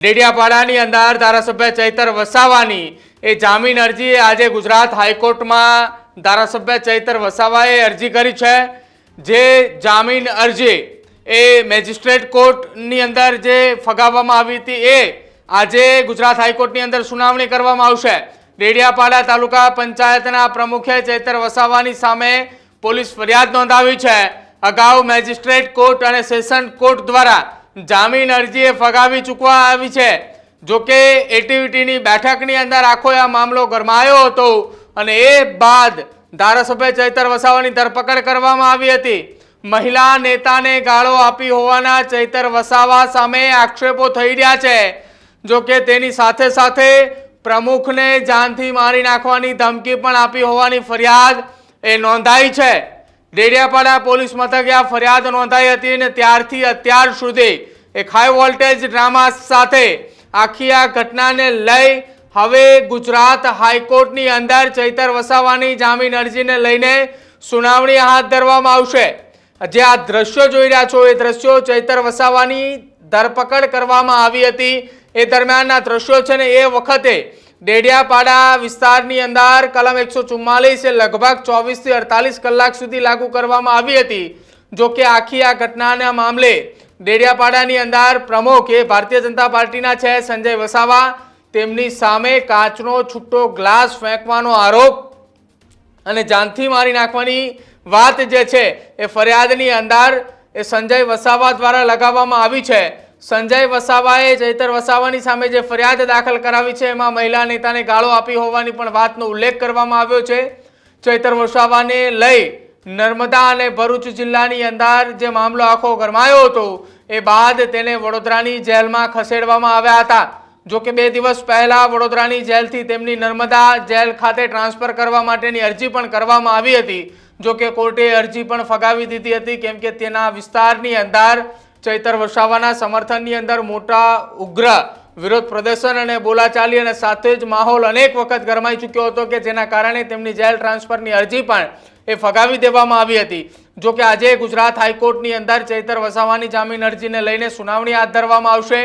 ડેડિયાપાડાની અંદર ધારાસભ્ય ચૈતર વસાવાની એ જામીન અરજી આજે ગુજરાત હાઈકોર્ટમાં ધારાસભ્ય ચૈતર વસાવાએ અરજી કરી છે। જે જામીન અરજી એ મેજિસ્ટ્રેટ કોર્ટની અંદર જે ફગાવવામાં આવી હતી એ આજે ગુજરાત હાઈકોર્ટની અંદર સુનાવણી કરવામાં આવશે। ડેડિયાપાડા તાલુકા પંચાયતના પ્રમુખે ચૈતર વસાવાની સામે પોલીસ ફરિયાદ નોંધાવી છે। અગાઉ મેજિસ્ટ્રેટ કોર્ટ અને સેશન કોર્ટ દ્વારા જામીન અરજી ફગાવી ચૂકવા આવી છે। જો કે એટીવીટીની બેઠકની અંદર આખો આ મામલો ગરમાયો હતો અને એ બાદ ધારાસભ્ય ચૈતર વસાવાની ધરપકડ કરવામાં આવી હતી। મહિલા નેતાને ગાળો આપી હોવાના ચૈતર વસાવા સામે આક્ષેપો થઈ રહ્યા છે। જો કે તેની સાથે સાથે પ્રમુખને જાનથી મારી નાખવાની ધમકી પણ આપી હોવાની ફરિયાદ એ નોંધાઈ છે। ડેડિયાપાડા પોલીસ મથકે આ ફરિયાદ નોંધાઈ હતી અને ત્યારથી અત્યાર સુધી એક હાઈ વોલ્ટેજ ડ્રામા સાથે આખી આ ઘટનાને લઈ હવે ગુજરાત હાઈકોર્ટની અંદર ચૈતર વસાવાની જામીન અરજીને લઈને સુનાવણી હાથ ધરવામાં આવશે। જે આ દ્રશ્યો જોઈ રહ્યા છો એ દ્રશ્યો ચૈતર વસાવાની ધરપકડ કરવામાં આવી હતી એ દરમિયાનના દ્રશ્યો છે ને એ વખતે ડેડિયાપાડા વિસ્તારની અંદર કલમ 144 એ લગભગ 24 થી 48 કલાક સુધી લાગુ કરવામાં આવી હતી। જો કે આખી આ ઘટનાના મામલે ડેડિયાપાડાની અંદર પ્રમુખ એ ભારતીય જનતા પાર્ટીના છે સંજય વસાવા, તેમની સામે કાચનો છૂટો ગ્લાસ ફેંકવાનો આરોપ અને જાનથી મારી નાખવાની વાત જે છે એ ફરિયાદની અંદર એ સંજય વસાવા દ્વારા લગાવવામાં આવી છે। સંજય વસાવાએ ચૈતર વસાવાની સામે જે ફરિયાદ દાખલ કરાવી છે એમાં મહિલા નેતાને ગાળો આપી હોવાની પણ વાતનો ઉલ્લેખ કરવામાં આવ્યો છે। ચૈતર વસાવાને લઈ નર્મદા અને ભરૂચ જિલ્લાની અંદર જે મામલો આખો ગરમાયો હતો એ બાદ તેને વડોદરાની જેલમાં ખસેડવામાં આવ્યા હતા। જો કે 2 દિવસ પહેલા વડોદરાની જેલથી તેમની નર્મદા જેલ ખાતે ટ્રાન્સફર કરવા માટેની અરજી પણ કરવામાં આવી હતી। જો કે કોર્ટે અરજી પણ ફગાવી દીધી હતી કેમ કે તેના વિસ્તારની અંદર ચૈતર વસાવાના સમર્થનની અંદર મોટા ઉગ્ર વિરોધ પ્રદર્શન અને બોલાચાલી અને સાથે જ માહોલ અનેક વખત ગરમાઈ ચૂક્યો હતો કે જેના કારણે તેમની જેલ ટ્રાન્સફરની અરજી પણ એ ફગાવી દેવામાં આવી હતી। જો કે આજે ગુજરાત હાઈકોર્ટની અંદર ચૈતર વસાવાની જામીન અરજીને લઈને સુનાવણી હાથ ધરવામાં આવશે।